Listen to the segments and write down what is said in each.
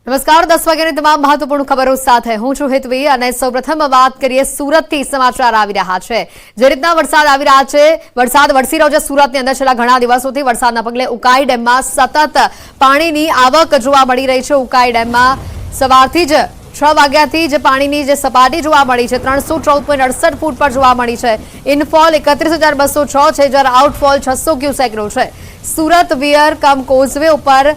નમસ્કાર 10 વાગ્યાની તમામ મહત્વપૂર્ણ ખબરો સાથે હું છું હેતવી અને સૌપ્રથમ વાત કરીએ સુરતથી સમાચાર આવી રહ્યા છે। જે રીતના વરસાદ આવી રહ્યા છે, વરસાદ વરસી રહ્યો છે સુરતની અંદર છેલ્લા ઘણા દિવસોથી વરસાદના પગલે ઉકાઈ ડેમમાં સતત પાણીની આવક જોવા મળી રહી છે। ઉકાઈ ડેમમાં સવારથી જ 6 વાગ્યાથી જ પાણીની જે સપાટી જોવા મળી છે 314.68 ફૂટ પર જોવા મળી છે। ઇનફોલ 31,206 છે જ્યારે આઉટફોલ 600 ક્યુસેકનો છે। સુરત વિયર કમ કોઝવે ઉપર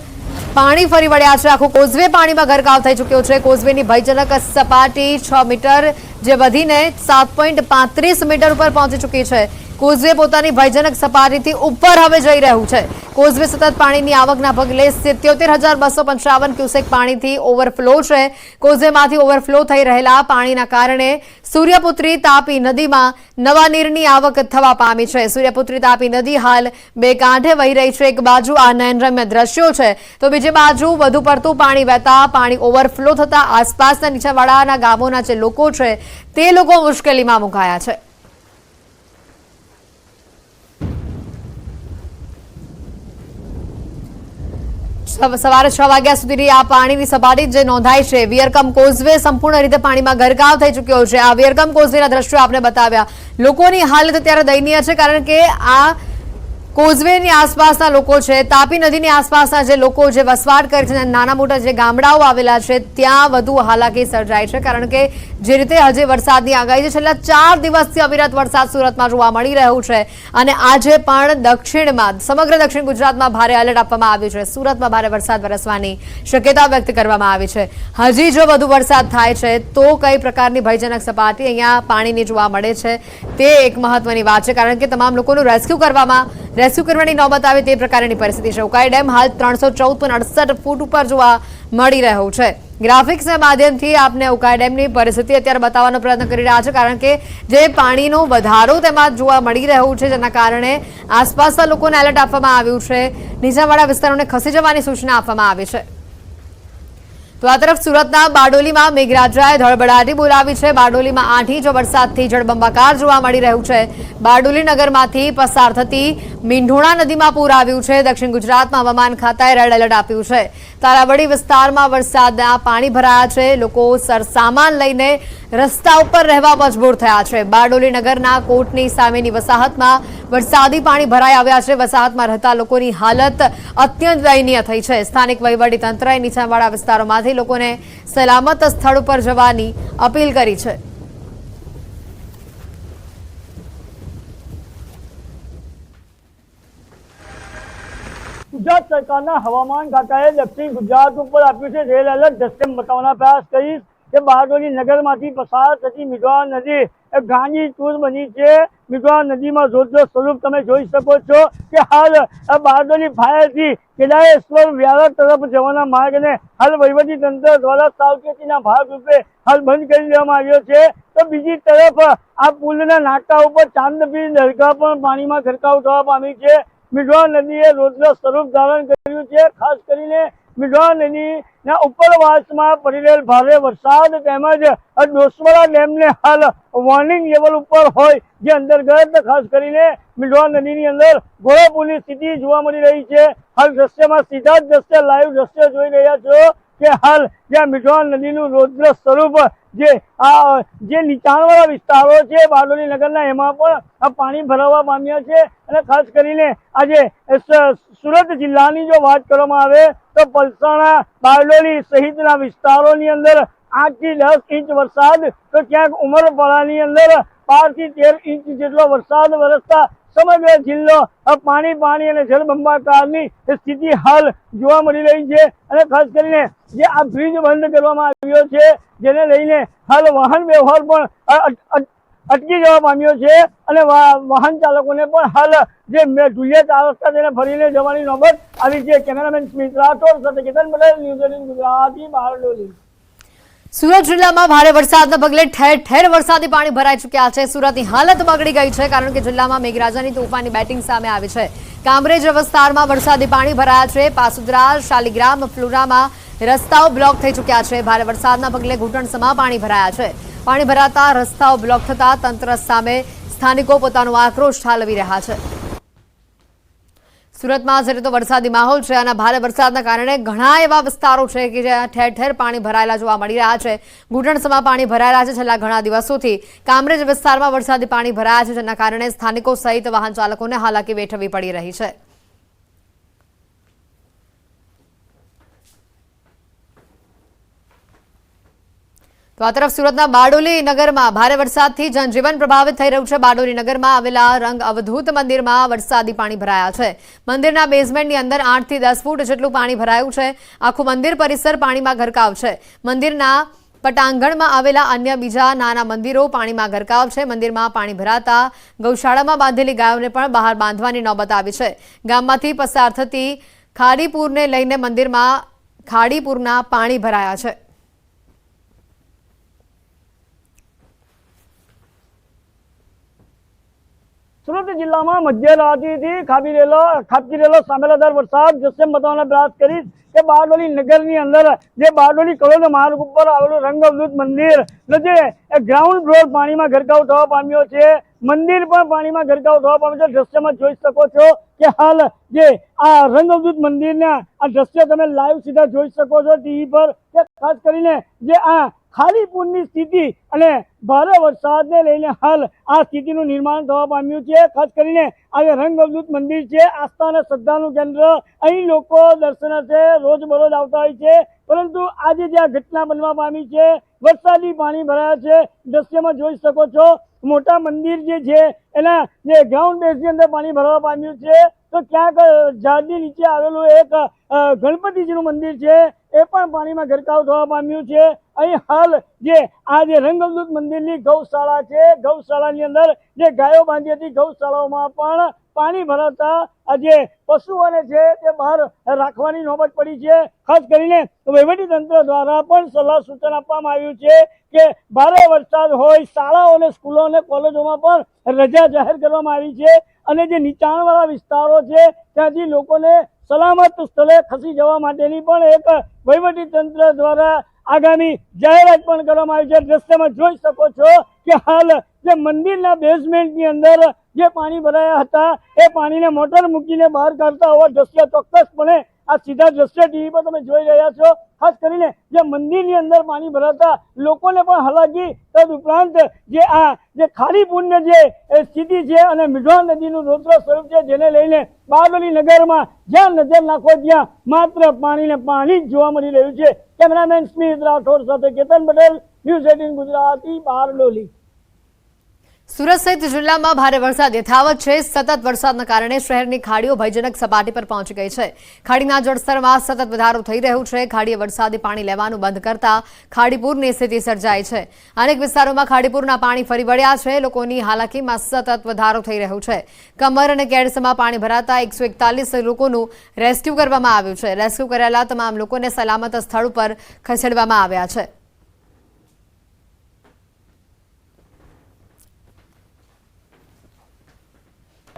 પાણી ફરી વળ્યા છે। આખો કોઝવે પાણીમાં ગરકાવ થઈ ચૂક્યો છે। કોઝવેની ભયજનક સપાટી 6 મીટર જે વધીને 7.35 મીટર ઉપર પહોંચી ચૂકી છે। કોઝવે પોતાની ભયજનક સપાટીથી ઉપર હવે જઈ રહ્યું છે। કોઝવે સતત પાણીની આવકના પગલે 77,255 ક્યુસેક પાણીથી ઓવરફ્લો છે। કોઝવેમાંથી ઓવરફ્લો થઈ રહેલા પાણીના કારણે સૂર્યપુત્રી તાપી નદીમાં નવા નીરની આવક થવા પામી છે। સૂર્યપુત્રી તાપી નદી હાલ બે કાંઠે વહી રહી છે। એક બાજુ આ નયનરમ્ય દ્રશ્યો છે તો બીજી બાજુ વધુ પડતું પાણી વહેતા પાણી ઓવરફ્લો થતા આસપાસના નીચાણવાળાના ગામોના જે લોકો છે તે લોકો મુશ્કેલીમાં મુકાયા છે। સવારે 6 વાગ્યા સુધીની આ પાણીની સપાટી જે નોંધાઈ છે। વિયરકમ કોઝવે સંપૂર્ણ રીતે પાણીમાં ગરકાવ થઈ ચૂક્યો છે। આ વિયરકમ કોઝવેના દ્રશ્યો આપણે બતાવ્યા। લોકોની હાલત અત્યારે દયનીય છે કારણ કે આ કોઝવેની આસપાસના લોકો છે, તાપી નદીની આસપાસના જે લોકો જે વસવાટ કરે છે, નાના મોટા જે ગામડાઓ આવેલા છે ત્યાં વધુ હાલાકી સર્જાય છે કારણ કે જે રીતે હજી વરસાદની આગાહી છે છેલ્લા 4 દિવસથી અવિરત વરસાદ સુરતમાં જોવા મળી રહ્યું છે અને આજે પણ દક્ષિણમાં સમગ્ર દક્ષિણ ગુજરાતમાં ભારે એલર્ટ આપવામાં આવ્યું છે। સુરતમાં ભારે વરસાદ વરસવાની શક્યતા વ્યક્ત કરવામાં આવી છે। હજી જો વધુ વરસાદ થાય છે તો કઈ પ્રકારની ભયજનક સપાટી અહીંયા પાણીની જોવા મળે છે તે એક મહત્વની વાત છે કારણ કે તમામ લોકોનું રેસ્ક્યુ કરવાની નોબત આવે તે પ્રકારની પરિસ્થિતિ છે। ઉકાઈ ડેમ હાલ 314.68 ફૂટ ઉપર જોવા મળી રહ્યું છે। ગ્રાફિક્સના માધ્યમથી આપને ઉકાઈ ડેમની પરિસ્થિતિ અત્યારે બતાવવાનો પ્રયત્ન કરી રહ્યા છે કારણ કે જે પાણીનો વધારો તેમાં જોવા મળી રહ્યું છે જેના કારણે આસપાસના લોકોને એલર્ટ આપવામાં આવ્યું છે। નીચાણવાળા વિસ્તારોને ખસી જવાની સૂચના આપવામાં આવી છે। તો આ તરફ સુરતના બારડોલીમાં મેઘરાજાએ ધડબડાટી બોલાવી છે। બારડોલીમાં 8 ઇંચ વરસાદથી જળબંબાકાર જોવા મળી રહ્યું છે। બારડોલી નગરમાંથી પસાર થતી મીંઢોણા નદીમાં પૂર આવ્યું છે। દક્ષિણ ગુજરાતમાં હવામાન ખાતાએ રેડ એલર્ટ આપ્યું છે। તારાવડી વિસ્તારમાં વરસાદના પાણી ભરાયા છે। લોકો સરસામાન લઈને રસ્તા ઉપર રહેવા મજબૂર થયા છે। બારડોલી નગરના કોટની સામેની વસાહતમાં વરસાદી પાણી ભરાઈ આવ્યા છે। વસાહતમાં રહેતા લોકોની હાલત અત્યંત દયનીય થઈ છે। સ્થાનિક વહીવટીતંત્રએ નીચાણવાળા વિસ્તારોમાંથી લોકોને સલામત સ્થળ પર જવાની અપીલ કરી છે। ગુજરાત સરકારના હવામાન ખાતાએ દક્ષિણ ગુજરાત ઉપર આપ્યું છે રેડ એલર્ટ। દ્રશ્ય બતાવવાના પ્રયાસ કરીશ કે બારડોલી નગરમાંથી પસાર થતી મીંઢોણા નદી ગાંડી ટૂર બની છે। મીંઢોણા નદીમાં રૌદ્ર સ્વરૂપ તમે જોઈ શકો છો કે હાલ બારડોલી ફાયરથી કેદારેશ્વર વ્યારા તરફ જવાના માર્ગને હાલ વહીવટી તંત્ર દ્વારા સાવચેતીના ભાગરૂપે હાલ બંધ કરી દેવામાં આવ્યો છે। તો બીજી તરફ આ પુલના નાકા ઉપર ચાંદપીર દરગાહ પણ પાણીમાં ગરકાવ થવા પામી છે। મીંઢોણા નદીએ રૌદ્ર સ્વરૂપ ધારણ કર્યું છે। ખાસ કરીને મીંઢોણા નદીના ઉપરવાસમાં પડી રહેલ ભારે વરસાદ તેમજ ડોસવાડા ડેમને હાલ વોર્નિંગ લેવલ ઉપર હોય જે અંતર્ગત ખાસ કરીને મીંઢોણા નદીની અંદર ઘોડાપુરની સ્થિતિ જોવા મળી રહી છે। હાલ દ્રશ્યમાં સીધા જ દ્રશ્ય લાઈવ દ્રશ્ય જોઈ રહ્યા છો કે હાલ જ્યાં મીંઢોણા નદીનું રૌદ્ર સ્વરૂપ જે નીચાણવાળા વિસ્તારો છે બારડોલી નગરના એમાં પણ આ પાણી ભરાવા પામ્યા છે। અને ખાસ કરીને આજે સુરત જિલ્લાની જો વાત કરવામાં આવે તો પલસાણા બારડોલી સહિતના વિસ્તારોની અંદર 8 થી 10 ઇંચ વરસાદ તો ક્યાંક ઉમરપાડાની અંદર 12 થી 13 ઇંચ જેટલો વરસાદ વરસતા સમગ્ર જિલ્લો પાણી અને જળબંબાકારની સ્થિતિ હાલ જોવા મળી રહી છે। અને ખાસ કરીને જે આ બ્રિજ બંધ કરવામાં આવ્યો છે જેને લઈને હાલ વાહન વ્યવહાર પણ અટકી જવા પામ્યો છે અને વાહન ચાલકોને પણ હાલ જે ઢુલિયા રસ્તા તેને ફરીને જવાની નોબત આવી છે। કેમેરામેન સ્મિત રાઠોડ સાથે કેતન પટેલ, ન્યૂઝ 18 ગુજરાતી, બારડોલી। સુરત જિલ્લામાં ભારે વરસાદના પગલે ઠેર ઠેર વરસાદી પાણી ભરાઈ ચૂક્યા છે। સુરતની હાલત બગડી ગઈ છે કારણ કે જિલ્લામાં મેઘરાજાની તોફાની બેટિંગ સામે આવી છે। કામરેજ વિસ્તારમાં વરસાદી પાણી ભરાયા છે। પાસુદ્રા, શાલિગ્રામ, ફ્લુરામાં રસ્તાઓ બ્લોક થઈ ચૂક્યા છે। ભારે વરસાદના પગલે ઘૂંટણસમા પાણી ભરાયા છે। પાણી ભરાતા રસ્તાઓ બ્લોક થતા તંત્ર સામે સ્થાનિકો પોતાનો આક્રોશ ઠાલવી રહ્યા છે। સુરતમાં આજે તો વરસાદી માહોલ છે અને ભારે વરસાદના કારણે ઘણા એવા વિસ્તારો છે કે જ્યાં ઠેર ઠેર પાણી ભરાયેલા જોવા મળી રહ્યા છે। ઘૂંટણસમાં પાણી ભરાયેલા છે। છેલ્લા ઘણા દિવસોથી કામરેજ વિસ્તારમાં વરસાદી પાણી ભરાયા છે, જેના કારણે સ્થાનિકો સહિત વાહન ચાલકોને હાલાકી વેઠવી પડી રહી છે। તો આ તરફ સુરતના બારડોલી નગરમાં ભારે વરસાદથી જનજીવન પ્રભાવિત થઈ રહ્યું છે। બારડોલી નગરમાં આવેલા રંગ અવધૂત મંદિરમાં વરસાદી પાણી ભરાયા છે। મંદિરના બેઝમેન્ટની અંદર 8 થી 10 ફૂટ જેટલું પાણી ભરાયું છે। આખું મંદિર પરિસર પાણીમાં ગરકાવ છે। મંદિરના પટાંગણમાં આવેલા અન્ય બીજા નાના મંદિરો પાણીમાં ગરકાવ છે। મંદિરમાં પાણી ભરાતા ગૌશાળામાં બાંધેલી ગાયોને પણ બહાર બાંધવાની નોબત આવી છે। ગામમાંથી પસાર થતી ખાડીપુરને લઈને મંદિરમાં ખાડીપુરના પાણી ભરાયા છે। સુરત જિલ્લામાં મધ્યરાત્રિથી ખાબકી રહેલો સામેલાદાર વરસાદ જસેમ બતાવવાનો પ્રયાસ કરીશ કે બારડોલી નગરની અંદર જે બારડોલી કલોલ માર્ગ ઉપર આવેલું રંગ અવધૂત મંદિર જે ગ્રાઉન્ડ ફ્લોર પાણીમાં ગરકાવ થવા પામ્યો છે। મંદિર પણ પાણીમાં ગરકાવ થવા પામ્યો છે। દ્રશ્યમાં જોઈ શકો છો કે હાલ જે આ રંગ અવધૂત મંદિરના આ દ્રશ્ય તમે લાઈવ સીધા જોઈ શકો છો ટીવી પર કે ખાસ કરીને જે આ ખાડીપુરની સ્થિતિ અને ભારે વરસાદને લઈને હાલ આ સ્થિતિનું નિર્માણ થવા પામ્યું છે। ખાસ કરીને આ રંગ અવધૂત મંદિર છે, આસ્થા અને શ્રદ્ધાનું કેન્દ્ર। અહીં લોકો દર્શનાર્થે રોજબરોજ આવતા હોય છે, પરંતુ આજે જે આ ઘટના બનવા પામી છે, વરસાદી પાણી ભરાયા છે। દ્રશ્યમાં જોઈ શકો છો મોટા મંદિર જે છે એના જે ગ્રાઉન્ડ બેઝની અંદર પાણી ભરવા પામ્યું છે। તો ક્યાંક ઝાડની નીચે આવેલું એક ગણપતિજીનું મંદિર છે એ પણ પાણીમાં ગરકાવ થવા પામ્યું છે। અહીં હાલ જે આ જે રંગ અવધૂત મંદિરની ગૌશાળા છે, ગૌશાળાની અંદર જે ગાયો બાંધી હતી, ગૌશાળાઓમાં પણ પાણી ભરાતા આ જે પશુઓને છે તે બહાર રાખવાની નોબત પડી છે। ખાસ કરીને વહીવટીતંત્ર દ્વારા પણ સલાહ સૂચન આપવામાં આવ્યું છે કે ભારે વરસાદ હોય, શાળાઓ અને સ્કૂલો અને કોલેજોમાં પણ રજા જાહેર કરવામાં આવી છે અને જે નીચાણવાળા વિસ્તારો છે ત્યાંથી લોકોને સલામત સ્થળે ખસી જવા માટેની પણ એક વહીવટીતંત્ર દ્વારા આગામી જાહેરાત પણ કરવામાં આવી છે। દ્રશ્યમાં જોઈ શકો છો કે હાલ જે મંદિરના બેઝમેન્ટની અંદર જે પાણી ભરાયા હતા એ પાણીને મોટર મૂકીને બહાર કાઢતા હોવા દ્રશ્ય ચોક્કસપણે આ સીધા દ્રશ્ય ટીવી પર તમે જોઈ રહ્યા છો। ખાસ કરીને જે મંદિરની અંદર પાણી ભરાતા લોકોને પણ હાલાકી, તદ ઉપરાંત જે ખાડીપુરની જે સ્થિતિ છે અને મિઢવા નદીનું રૌદ્ર સ્વરૂપ છે, જેને લઈને બારડોલી નગરમાં જ્યાં નજર નાખો ત્યાં માત્ર પાણીને પાણી જ જોવા મળી રહ્યું છે। કેમેરામેન સ્મિત રાઠોડ સાથે કેતન પટેલ, ન્યૂઝ 18 ગુજરાતી, બારડોલી। સુરત સહિત જિલ્લામાં ભારે વરસાદ યથાવત છે। સતત વરસાદના કારણે શહેરની ખાડીઓ ભયજનક સપાટી પર પહોંચી ગઈ છે। ખાડીના જળસ્તરમાં સતત વધારો થઈ રહ્યો છે। ખાડીએ વરસાદી પાણી લેવાનું બંધ કરતા ખાડીપુરની સ્થિતિ સર્જાઈ છે। અનેક વિસ્તારોમાં ખાડીપુરના પાણી ફરી વળ્યા છે। લોકોની હાલાકીમાં સતત વધારો થઈ રહ્યો છે। કમર અને કેડસમાં પાણી ભરાતા 141 લોકોનું રેસ્ક્યુ કરવામાં આવ્યું છે। રેસ્ક્યુ કરેલા તમામ લોકોને સલામત સ્થળ પર ખસેડવામાં આવ્યા છે।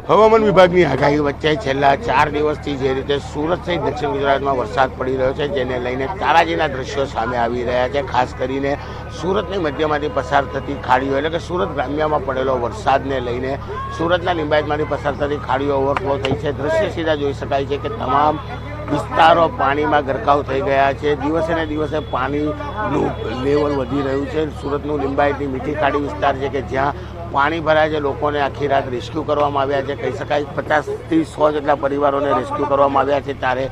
હવામાન વિભાગની આગાહી વચ્ચે છેલ્લા 4 દિવસથી જે રીતે સુરત સહિત દક્ષિણ ગુજરાતમાં વરસાદ પડી રહ્યો છે, જેને લઈને તારાજીના દ્રશ્યો સામે આવી રહ્યા છે। ખાસ કરીને સુરતની મધ્યમાંથી પસાર થતી ખાડીઓ એટલે કે સુરત ગ્રામ્યમાં પડેલો વરસાદને લઈને સુરતના લિંબાયતમાંથી પસાર થતી ખાડીઓ ઓવરફ્લો થઈ છે। દ્રશ્ય સીધા જોઈ શકાય છે કે તમામ વિસ્તારો પાણીમાં ગરકાવ થઈ ગયા છે। દિવસે ને દિવસે પાણીનું લેવલ વધી રહ્યું છે। સુરતનું લિંબાયતની મીઠી ખાડી વિસ્તાર છે કે જ્યાં પાણી ભરાય છે। લોકોને આખી રાત રેસ્ક્યુ કરવામાં આવ્યા છે। કહી શકાય 50 થી 100 જેટલા પરિવારોને રેસ્ક્યુ કરવામાં આવ્યા છે। ત્યારે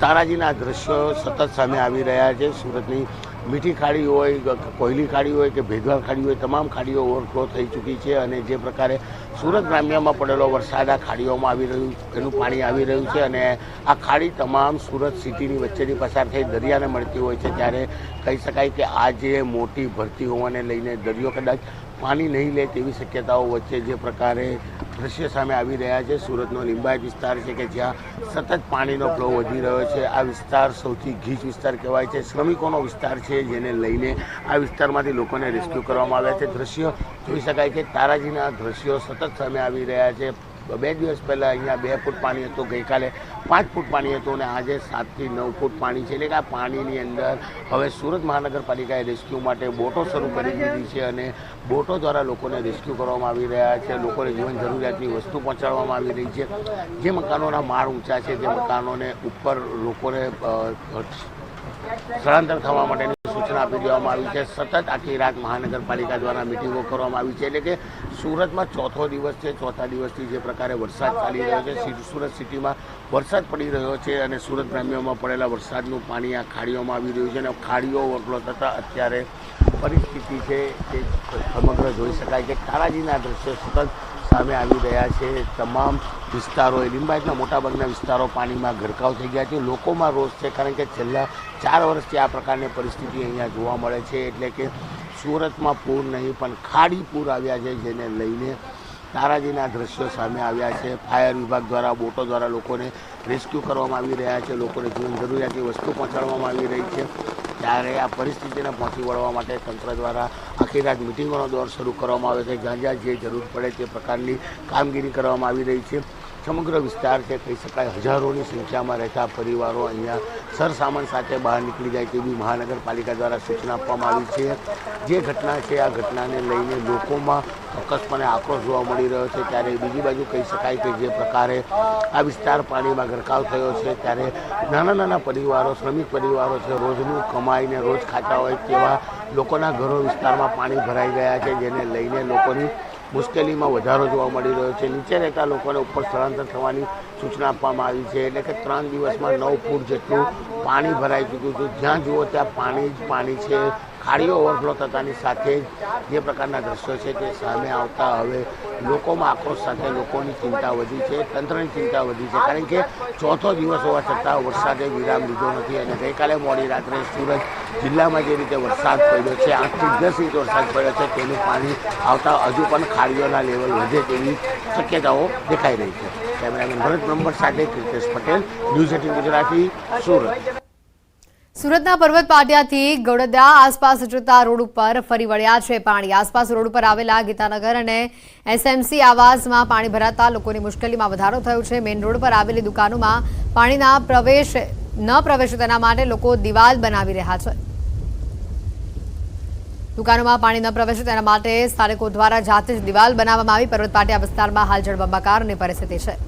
તારાજીના દ્રશ્યો સતત સામે આવી રહ્યા છે। સુરતની મીઠી ખાડી હોય, કોયલી ખાડી હોય કે ભેદવાલ ખાડી હોય, તમામ ખાડીઓ ઓવરફ્લો થઈ ચૂકી છે અને જે પ્રકારે સુરત ગ્રામ્યમાં પડેલો વરસાદ આ ખાડીઓમાં આવી રહ્યું, એનું પાણી આવી રહ્યું છે અને આ ખાડી તમામ સુરત સિટીની વચ્ચેથી પસાર થઈ દરિયાને મળતી હોય છે। ત્યારે કહી શકાય કે આ જે મોટી ભરતી હોવાને લઈને દરિયો કદાચ પાણી નહીં લે તેવી શક્યતાઓ વચ્ચે જે પ્રકારે દ્રશ્ય સામે આવી રહ્યા છે। સુરતનો લિંબાયત વિસ્તાર છે કે જ્યાં સતત પાણીનો ફ્લો વધી રહ્યો છે। આ વિસ્તાર સૌથી ગીચ વિસ્તાર કહેવાય છે। શ્રમિકોનો વિસ્તાર છે, જેને લઈને આ વિસ્તારમાંથી લોકોને રેસ્ક્યુ કરવામાં આવ્યા છે। દ્રશ્ય જોઈ શકાય કે તારાજીના દ્રશ્યો સતત સામે આવી રહ્યા છે। 2 દિવસ પહેલાં અહીંયા 2 ફૂટ પાણી હતું, ગઈકાલે 5 ફૂટ પાણી હતું અને આજે 7 થી 9 ફૂટ પાણી છે. એટલે કે આ પાણીની અંદર હવે સુરત મહાનગરપાલિકાએ રેસ્ક્યુ માટે બોટો શરૂ કરી દીધી છે અને બોટો દ્વારા લોકોને રેસ્ક્યુ કરવામાં આવી રહ્યા છે. લોકોને જીવન જરૂરિયાતની વસ્તુ પહોંચાડવામાં આવી રહી છે. જે મકાનોના માળ ઊંચા છે તે મકાનોને ઉપર લોકોને સ્થળાંતર થવા માટેની સૂચના આપી દેવામાં આવી છે. સતત આખી રાત મહાનગરપાલિકા દ્વારા મિટિંગો કરવામાં આવી છે. એટલે કે સુરતમાં ચોથો દિવસ છે. ચોથા દિવસથી જે પ્રકારે વરસાદ ચાલી રહ્યો છે, સુરત સિટીમાં વરસાદ પડી રહ્યો છે અને સુરત ગ્રામ્યમાં પડેલા વરસાદનું પાણી આ ખાડીઓમાં આવી રહ્યું છે અને ખાડીઓ ઓવરફ્લો થતાં અત્યારે પરિસ્થિતિ છે તે સમગ્ર જોઈ શકાય કે તારાજીના દ્રશ્યો સતત સામે આવી રહ્યા છે. તમામ વિસ્તારો, લિંબાયતના મોટાભાગના વિસ્તારો પાણીમાં ગરકાવ થઈ ગયા છે. લોકોમાં રોષ છે કારણ કે છેલ્લા 4 વર્ષથી આ પ્રકારની પરિસ્થિતિ અહીંયા જોવા મળે છે. એટલે કે સુરતમાં પૂર નહીં પણ ખાડી પૂર આવ્યા છે, જેને લઈને તારાજીના દ્રશ્યો સામે આવ્યા છે. ફાયર વિભાગ દ્વારા બોટો દ્વારા લોકોને રેસ્ક્યુ કરવામાં આવી રહ્યા છે. લોકોને જીવન જરૂરિયાતની વસ્તુ પહોંચાડવામાં આવી રહી છે. ત્યારે આ પરિસ્થિતિને પહોંચી વળવા માટે તંત્ર દ્વારા આખી રાત મિટિંગોનો દોર શરૂ કરવામાં આવે છે. જ્યાં જ્યાં જે જરૂર પડે તે પ્રકારની કામગીરી કરવામાં આવી રહી છે. સમગ્ર વિસ્તાર છે કહી શકાય હજારોની સંખ્યામાં રહેતા પરિવારો અહીંયા સરસામાન સાથે બહાર નીકળી જાય તેવી મહાનગરપાલિકા દ્વારા સૂચના આપવામાં આવી છે. જે ઘટના છે આ ઘટનાને લઈને લોકોમાં ચોક્કસપણે આક્રોશ જોવા મળી રહ્યો છે. ત્યારે બીજી બાજુ કહી શકાય કે જે પ્રકારે આ વિસ્તાર પાણીમાં ગરકાવ થયો છે ત્યારે નાના નાના પરિવારો, શ્રમિક પરિવારો છે, રોજનું કમાઈને રોજ ખાતા હોય તેવા લોકોના ઘરો વિસ્તારમાં પાણી ભરાઈ ગયા છે, જેને લઈને લોકોની મુશ્કેલીમાં વધારો જોવા મળી રહ્યો છે. નીચે રહેતા લોકોને ઉપર સ્થળાંતર થવાની સૂચના આપવામાં આવી છે. એટલે કે 3 દિવસમાં 9 ફૂટ જેટલું પાણી ભરાઈ ચૂક્યું છે. જ્યાં જુઓ ત્યાં પાણી જ પાણી છે. ખાડીઓ ઓવરફ્લો થતાની સાથે જ જે પ્રકારના દ્રશ્યો છે તે સામે આવતા હવે લોકોમાં આક્રોશ સાથે લોકોની ચિંતા વધી છે, તંત્રની ચિંતા વધી છે. કારણ કે ચોથો દિવસ હોવા છતાં વરસાદે વિરામ લીધો નથી અને ગઈકાલે મોડી રાત્રે સુરત જિલ્લામાં જે રીતે વરસાદ પડ્યો છે, 8 થી 10 ઇંચ વરસાદ પડ્યો છે, તેનું પાણી આવતા હજુ પણ ખાડીઓના લેવલ વધે તેવી શક્યતાઓ દેખાઈ રહી છે. કેમેરામેન ભરત બ્રહ્મભટ્ટ સાથે કીર્તેશ પટેલ, ન્યૂઝ 18 ગુજરાતી, સુરત. સુરતના પર્વત પાટિયાથી ગોળદા આસપાસ જતા રોડ ઉપર ફરી વળ્યા છે પાણી. આસપાસ રોડ ઉપર આવેલા ગીતાનગર અને એસએમસી આવાસમાં પાણી ભરાતા લોકોની મુશ્કેલીમાં વધારો થયો છે. મેઇન રોડ પર આવેલી દુકાનોમાં પાણીના ન પ્રવેશે તેના માટે લોકો દિવાલ બનાવી રહ્યા છે. દુકાનોમાં પાણી ન પ્રવેશે તેના માટે સ્થાનિકો દ્વારા જાતે જ દિવાલ બનાવવામાં આવી. પર્વત પાટિયા વિસ્તારમાં હાલ જળબંબાકારની પરિસ્થિતિ છે.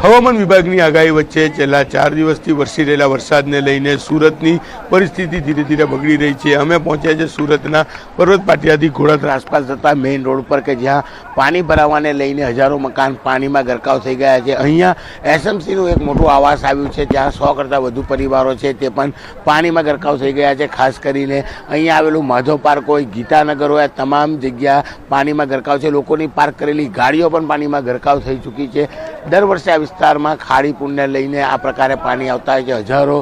હવામાન વિભાગની આગાહી વચ્ચે છેલ્લા 4 દિવસથી વરસી રહેલા વરસાદને લઈને સુરતની પરિસ્થિતિ ધીરે ધીરે બગડી રહી છે. અમે પહોંચ્યા છે સુરતના પર્વત પાટિયાથી ઘોડદરા આસપાસ જતા મેઇન રોડ પર કે જ્યાં પાણી ભરાવાને લઈને હજારો મકાન પાણીમાં ગરકાવ થઈ ગયા છે. અહીંયા એસએમસીનું એક મોટું આવાસ આવ્યું છે, ત્યાં 100 કરતાં વધુ પરિવારો છે તે પણ પાણીમાં ગરકાવ થઈ ગયા છે. ખાસ કરીને અહીંયા આવેલું માધવ પાર્ક હોય, ગીતાનગર હોય, તમામ જગ્યા પાણીમાં ગરકાવ છે. લોકોની પાર્ક કરેલી ગાડીઓ પણ પાણીમાં ગરકાવ થઈ ચૂકી છે. દર વર્ષે આ વિસ્તારમાં ખાડી પૂરને લઈને આ પ્રકારે પાણી આવતા હોય છે. હજારો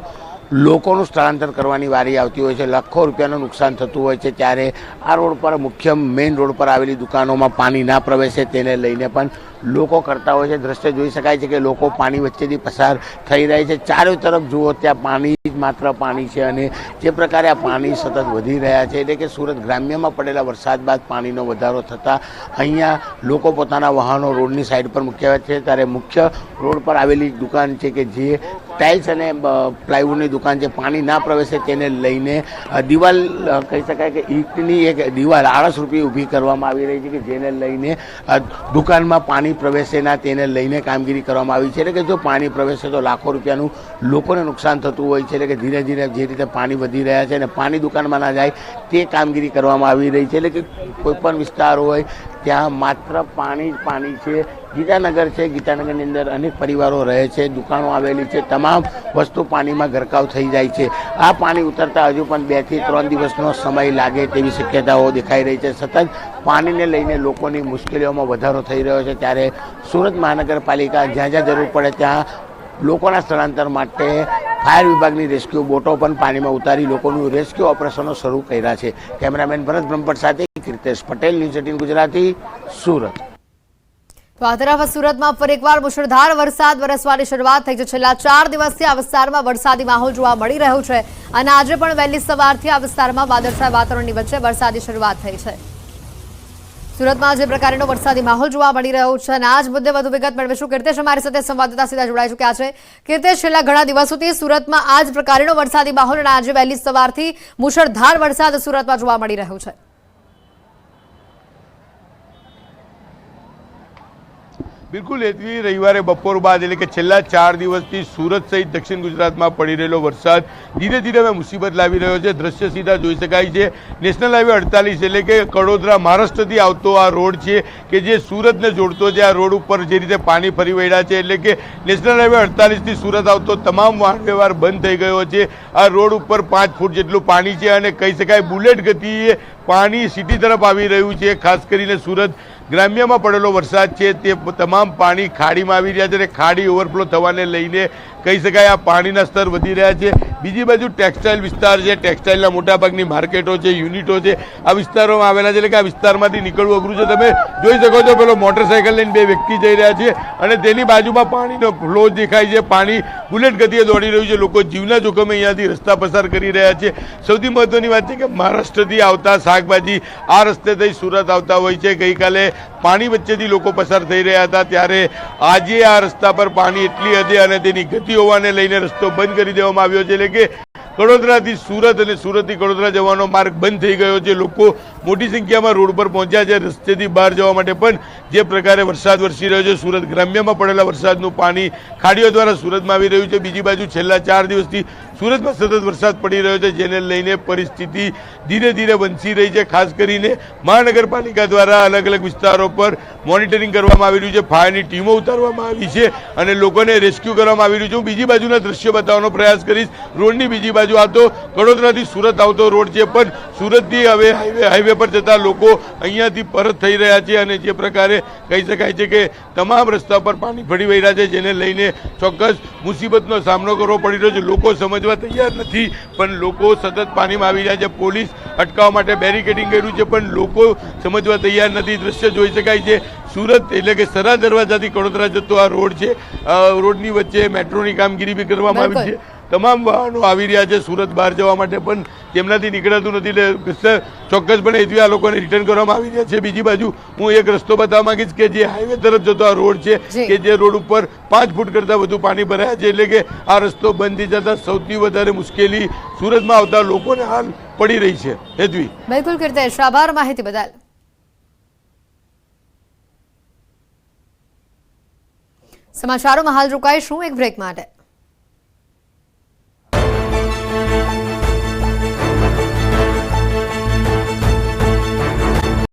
લોકોનું સ્થળાંતર કરવાની વારી આવતી હોય છે. લાખો રૂપિયાનું નુકસાન થતું હોય છે. ત્યારે આ રોડ પર મુખ્ય મેઇન રોડ પર આવેલી દુકાનોમાં પાણી ના પ્રવેશે તેને લઈને પણ લોકો કરતા હોય છે. દ્રશ્ય જોઈ શકાય છે કે લોકો પાણી વચ્ચેથી પસાર થઈ રહ્યા છે. ચારે તરફ જુઓ ત્યાં પાણી જ માત્ર પાણી છે અને જે પ્રકારે આ પાણી સતત વધી રહ્યા છે એટલે કે સુરત ગ્રામ્યમાં પડેલા વરસાદ બાદ પાણીનો વધારો થતાં અહીંયા લોકો પોતાના વાહનો રોડની સાઈડ પર મૂક્યા છે. ત્યારે મુખ્ય રોડ પર આવેલી દુકાન છે કે જે ટાઇલ્સ અને પ્લાયવુડની દુકાન છે, પાણી ના પ્રવેશે તેને લઈને દિવાલ કહી શકાય કે ઈંટની એક દિવાલ 8 રૂપિયે ઊભી કરવામાં આવી રહી છે કે જેને લઈને દુકાનમાં પાણી પ્રવેશે ના તેને લઈને કામગીરી કરવામાં આવી છે. એટલે કે જો પાણી પ્રવેશે તો લાખો રૂપિયાનું લોકોને નુકસાન થતું હોય છે. એટલે કે ધીરે ધીરે જે રીતે પાણી વધી રહ્યા છે અને પાણી દુકાનમાં ના જાય તે કામગીરી કરવામાં આવી રહી છે. એટલે કે કોઈપણ વિસ્તાર હોય ત્યાં માત્ર પાણી જ પાણી છે. ગીતાનગર છે, ગીતાનગરની અંદર અનેક પરિવારો રહે છે, દુકાનો આવેલી છે, તમામ વસ્તુ પાણીમાં ગરકાવ થઈ જાય છે. આ પાણી ઉતરતા હજુ પણ 2 થી 3 દિવસનો સમય લાગે તેવી શક્યતાઓ દેખાઈ રહી છે. સતત પાણીને લઈને લોકોની મુશ્કેલીઓમાં વધારો થઈ રહ્યો છે. ત્યારે સુરત મહાનગરપાલિકા જ્યાં જ્યાં જરૂર પડે ત્યાં લોકોના સ્થળાંતર માટે ફાયર વિભાગની રેસ્ક્યુ બોટો પણ પાણીમાં ઉતારી લોકોનું રેસ્ક્યુ ઓપરેશનો શરૂ કર્યા છે. કેમેરામેન ભરત બ્રહ્મભટ્ટ સાથે કીર્તેશ પટેલ, ન્યૂઝ 18 ગુજરાતી, સુરત. તો આ તરફ સુરતમાં ફરી એકવાર મુશળધાર વરસાદ વરસવાની શરૂઆત થઈ છે. છેલ્લા 4 દિવસથી આ વિસ્તારમાં વરસાદી માહોલ જોવા મળી રહ્યો છે અને આજે પણ વહેલી સવારથી આ વિસ્તારમાં વાદળછાયા વાતાવરણની વચ્ચે વરસાદી શરૂઆત થઈ છે. સુરતમાં જે પ્રકારનો વરસાદી માહોલ જોવા મળી રહ્યો છે અને આ જ મુદ્દે વધુ વિગત મેળવીશું. કીર્તેશ અમારી સાથે સંવાદદાતા સીધા જોડાઈ ચૂક્યા છે. કીર્તેશ, છેલ્લા ઘણા દિવસોથી સુરતમાં આ જ પ્રકારનો વરસાદી માહોલ અને આજે વહેલી સવારથી મુશળધાર વરસાદ સુરતમાં જોવા મળી રહ્યો છે. બિલકુલ હેતવી, રવિવારે બપોર બાદ એટલે કે છેલ્લા 4 દિવસથી સુરત સહિત દક્ષિણ ગુજરાતમાં પડી રહેલો વરસાદ ધીરે ધીરે હવે મુસીબત લાવી રહ્યો છે. દ્રશ્ય સીધા જોઈ શકાય છે. નેશનલ હાઈવે 48 એટલે કે કડોદરા મહારાષ્ટ્રથી આવતો આ રોડ છે કે જે સુરતને જોડતો છે. આ રોડ ઉપર જે રીતે પાણી ફરી વળ્યા છે એટલે કે નેશનલ હાઈવે 48થી સુરત આવતો તમામ વાહન વ્યવહાર બંધ થઈ ગયો છે. આ રોડ ઉપર 5 ફૂટ જેટલું પાણી છે અને કહી શકાય બુલેટ ગતિએ પાણી સિટી તરફ આવી રહ્યું છે. ખાસ કરીને સુરત ગ્રામ્યમાં પડેલો વરસાદ છે તે તમામ પાણી ખાડીમાં આવી રહ્યા છે અને ખાડી ઓવરફ્લો થવાને લઈને કહી શકાય આ પાણીના સ્તર વધી રહ્યા છે. બીજી બાજુ ટેક્સટાઇલ વિસ્તાર છે, ટેક્સટાઇલના મોટાભાગની માર્કેટો છે, યુનિટો છે, આ વિસ્તારોમાં આવેલા છે એટલે કે આ વિસ્તારમાંથી નીકળવું અઘરું છે. તમે જોઈ શકો છો પેલો મોટરસાઇકલ લઈને 2 વ્યક્તિ જઈ રહ્યા છે અને તેની બાજુમાં પાણીનો ફ્લો દેખાય છે. પાણી બુલેટ ગતિએ દોડી રહ્યું છે. લોકો જીવના જોખમે અહીંયાથી રસ્તા પસાર કરી રહ્યા છે. સૌથી મહત્વની વાત છે કે મહારાષ્ટ્રથી આવતા શાકભાજી આ રસ્તે થઈ સુરત આવતા હોય છે. ગઈકાલે પાણી વચ્ચેથી લોકો પસાર થઈ રહ્યા હતા ત્યારે આજે આ રસ્તા પર પાણી એટલી હદે અને તેની ગતિ હોવાને લઈને રસ્તો બંધ કરી દેવામાં આવ્યો છે. એટલે કે કડોદરાથી સુરત અને સુરતથી કડોદરા જવાનો માર્ગ બંધ થઈ ગયો છે. લોકો મોટી સંખ્યામાં રોડ પર પહોંચ્યા છે રસ્તેથી બહાર જવા માટે. પણ જે પ્રકારે વરસાદ વરસી રહ્યો છે, સુરત ગ્રામ્યમાં પડેલા વરસાદનું પાણી ખાડીઓ દ્વારા સુરતમાં આવી રહ્યું છે. બીજી બાજુ છેલ્લા 4 દિવસથી સુરતમાં સતત વરસાદ પડી રહ્યો છે જેને લઈને પરિસ્થિતિ ધીરે ધીરે વંચી રહી છે. ખાસ કરીને મહાનગરપાલિકા દ્વારા અલગ અલગ વિસ્તારો પર મોનિટરિંગ કરવામાં આવી રહ્યું છે, ફાયરની ટીમો ઉતારવામાં આવી છે અને લોકોને રેસ્ક્યુ કરવામાં આવી રહ્યું છે. હું બીજી બાજુના દ્રશ્યો બતાવવાનો પ્રયાસ કરીશ. રોડની બીજી બાજુ આ તો કડોદરાથી સુરત આવતો રોડ છે પણ સુરતથી હવે હાઈવે પર જતા લોકો અહીંયાથી પરત થઈ રહ્યા છે અને જે પ્રકારે કહી શકાય છે કે તમામ રસ્તા પર પાણી ફરી વળ્યા છે જેને લઈને ચોક્કસ મુસીબતનો સામનો કરવો પડી રહ્યો છે. લોકો સમજવા તૈયાર નથી પણ લોકો સતત પાણીમાં આવી રહ્યા છે. પોલીસ અટકાવવા માટે બેરિકેડિંગ કર્યું છે પણ લોકો સમજવા તૈયાર નથી. દ્રશ્ય જોઈ શકાય છે સુરત એટલે કે સરા દરવાજાથી કડોદરા જતો આ રોડ છે. રોડની વચ્ચે મેટ્રોની કામગીરી બી કરવામાં આવી છે. તમામ વાહનો આવી રહ્યા છે સુરત બહાર જવા માટે પણ તેમનાથી નીકળાતું નથી એટલે ચોક્કસપણે એથી આ લોકોને રિટર્ન કરવામાં આવી રહ્યા છે. બીજી બાજુ હું એક રસ્તો બતાવવા માંગીશ કે જે હાઈવે તરફ જતો આ રોડ છે કે જે રોડ ઉપર 5 ફૂટ કરતાં વધુ પાણી ભરાયા છે એટલે કે આ રસ્તો બંધ થઈ જતા સૌથી વધારે મુશ્કેલી સુરતમાં આવતા લોકોને હાલ પડી રહી છે. હેતવી. બિલકુલ કીર્તેશ, આભાર માહિતી બદલ. સમાચારોમાં હાલ રોકાઈશું એક બ્રેક માટે.